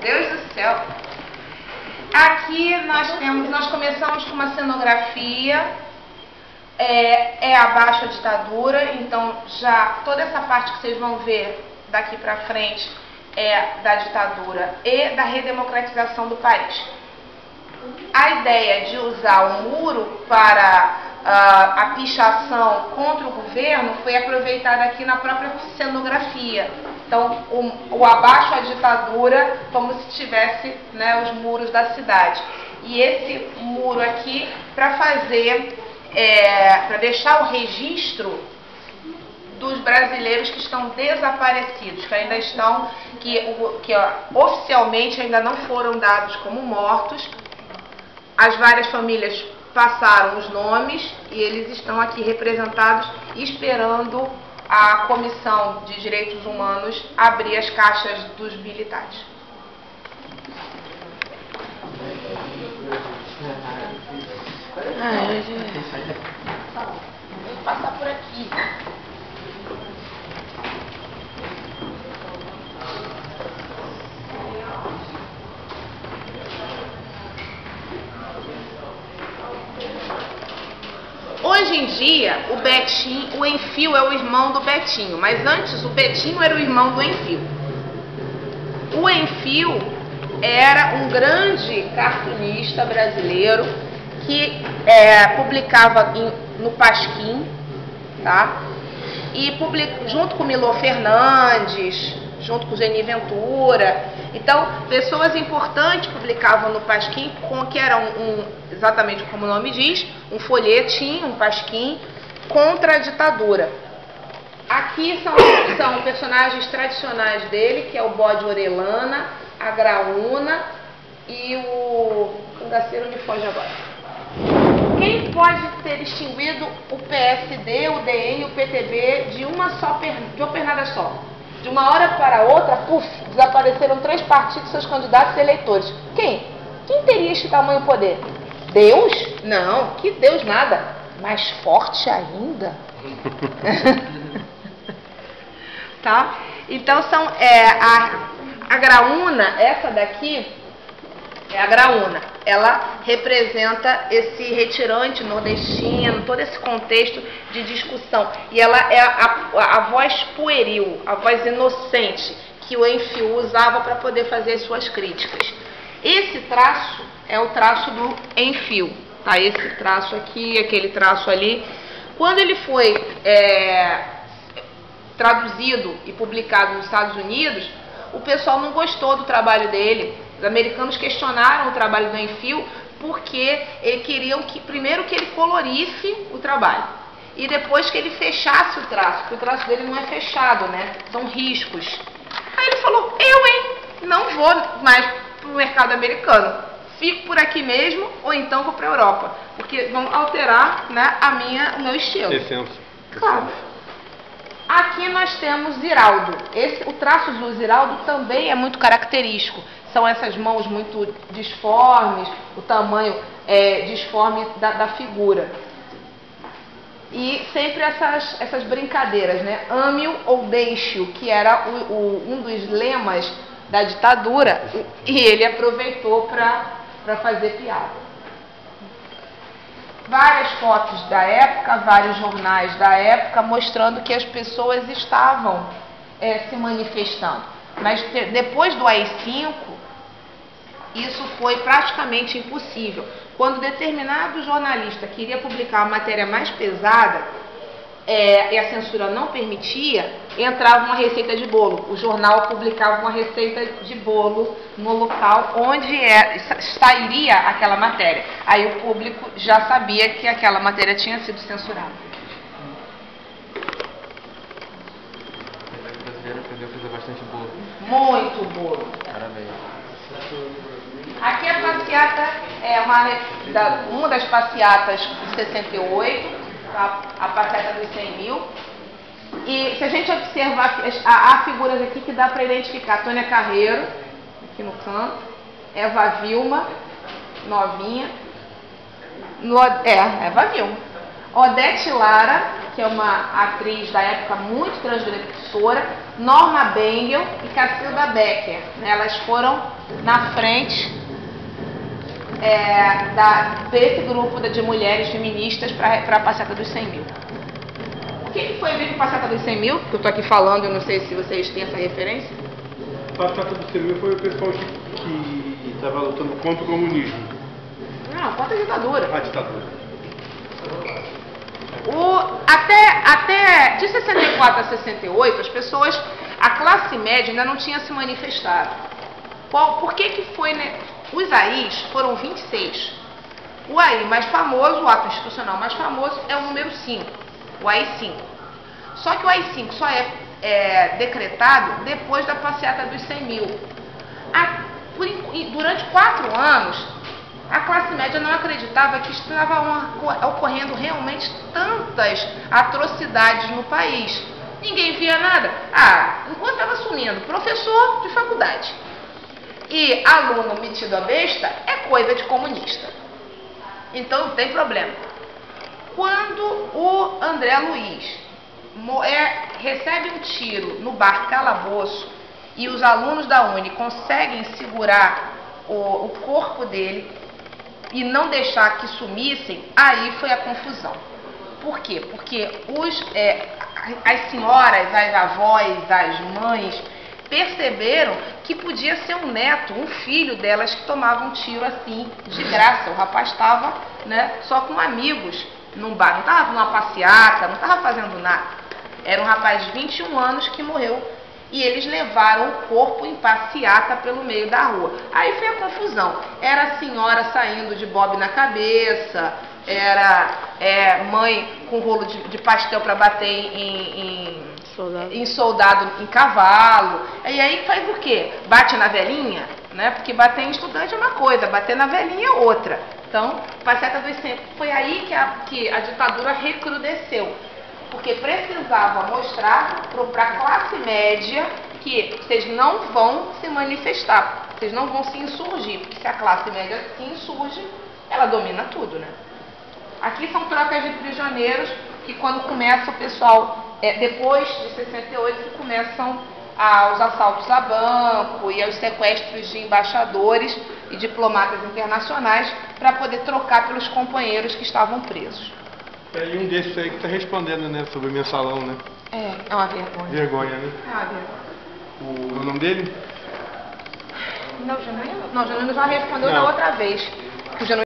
Deus do céu. Aqui nós começamos com uma cenografia, abaixo a ditadura, então já toda essa parte que vocês vão ver daqui pra frente é da ditadura e da redemocratização do país. A ideia de usar o muro para a pichação contra o governo foi aproveitada aqui na própria cenografia. Então, o abaixo a ditadura, como se tivesse, né, os muros da cidade. E esse muro aqui, para fazer, para deixar o registro dos brasileiros que estão desaparecidos, que ainda estão, que oficialmente ainda não foram dados como mortos. As várias famílias passaram os nomes e eles estão aqui representados esperando a Comissão de Direitos Humanos abrir as caixas dos militares. Vou passar por aqui. Hoje em dia, o Enfio é o irmão do Betinho, mas antes o Betinho era o irmão do Enfio. O Enfio era um grande cartunista brasileiro que publicava no Pasquim, tá? E junto com Milor Fernandes, junto com Geni Ventura. Então, pessoas importantes publicavam no Pasquim, que era exatamente como o nome diz, um folhetim, um pasquim, contra a ditadura. Aqui são personagens tradicionais dele, que é o Bode Orelana, a Graúna e o cangaceiro me foge agora. Quem pode ter distinguido o PSD, o DN e o PTB de uma pernada só? De uma hora para outra, puf, desapareceram 3 partidos, seus candidatos e eleitores. Quem? Quem teria este tamanho poder? Deus? Não, que Deus nada. Mais forte ainda. Tá? Então a Graúna, essa daqui é a Graúna. Ela representa esse retirante nordestino, todo esse contexto de discussão. E ela é a voz pueril, a voz inocente que o Enfio usava para poder fazer as suas críticas. Esse traço é o traço do Enfio. Tá? Esse traço aqui, aquele traço ali. Quando ele foi traduzido e publicado nos Estados Unidos, o pessoal não gostou do trabalho dele. Os americanos questionaram o trabalho do Enfio porque eles queriam primeiro que ele colorisse o trabalho e depois que ele fechasse o traço, porque o traço dele não é fechado, né? São riscos. Aí ele falou, não vou mais para o mercado americano, fico por aqui mesmo ou então vou para a Europa, porque vão alterar, né, o meu estilo. Licença. Claro. Aqui nós temos Ziraldo. O traço do Ziraldo também é muito característico. São essas mãos muito disformes, o tamanho disforme da figura. E sempre essas brincadeiras, né? Ame-o ou deixe-o, que era um dos lemas da ditadura, e ele aproveitou para fazer piada. Várias fotos da época, vários jornais da época mostrando que as pessoas estavam se manifestando. Mas depois do AI-5, isso foi praticamente impossível. Quando determinado jornalista queria publicar uma matéria mais pesada e a censura não permitia, entrava uma receita de bolo. O jornal publicava uma receita de bolo no local onde sairia aquela matéria. Aí o público já sabia que aquela matéria tinha sido censurada. O brasileiro aprendeu a fazer bastante bolo. Muito bolo. Parabéns. Aqui a passeata é uma das passeatas de 68, a passeata dos 100 mil. E se a gente observar, há figuras aqui que dá para identificar. Tônia Carreiro, aqui no canto, Eva Vilma, novinha. Eva Vilma. Odete Lara, que que é uma atriz da época muito transgressora, Norma Bengel e Cacilda Becker. Elas foram na frente desse grupo de mulheres feministas para a Passeata dos 100 mil. O que foi vir para a Passeata dos 100 mil? Que eu estou aqui falando, eu não sei se vocês têm essa referência. A Passeata dos 100 mil foi o pessoal que estava lutando contra o comunismo. Não, contra a ditadura. A ditadura. Até de 64 a 68, a classe média ainda não tinha se manifestado. Por que foi, né? Os AIs foram 26. O AI mais famoso, o ato institucional mais famoso, é o número 5, o AI-5. Só que o AI-5 só é decretado depois da Passeata dos 100 mil. Durante 4 anos, a classe média não acreditava que estavam ocorrendo realmente tantas atrocidades no país. Ninguém via nada. Enquanto estava sumindo professor de faculdade e aluno metido a besta, é coisa de comunista. Então não tem problema. Quando o André Luiz recebe um tiro no bar Calabouço e os alunos da Uni conseguem segurar o corpo dele e não deixar que sumissem, aí foi a confusão. Por quê? Porque as senhoras, as avós, as mães perceberam que podia ser um neto, um filho delas que tomava um tiro assim, de graça. O rapaz estava, né, só com amigos num bar, não estava numa passeata, não estava fazendo nada. Era um rapaz de 21 anos que morreu e eles levaram o corpo em passeata pelo meio da rua. Aí foi a confusão. Era a senhora saindo de bobe na cabeça, era mãe com rolo de pastel para bater em soldado em cavalo. E aí faz o quê? Bate na velhinha, né? Porque bater em estudante é uma coisa, bater na velhinha é outra. Então, Passeata dos 100 foi aí que a ditadura recrudesceu. Porque precisava mostrar para a classe média que vocês não vão se manifestar, vocês não vão se insurgir, porque se a classe média se insurge, ela domina tudo, né? Aqui são trocas de prisioneiros que quando começa o pessoal, depois de 68, que começam os assaltos a banco e os sequestros de embaixadores e diplomatas internacionais para poder trocar pelos companheiros que estavam presos. E um desses aí que está respondendo, né, sobre o mensalão, né? É uma vergonha. Vergonha, né? É uma vergonha. O nome dele? Não, Genuíno já respondeu da outra vez. O Genuíno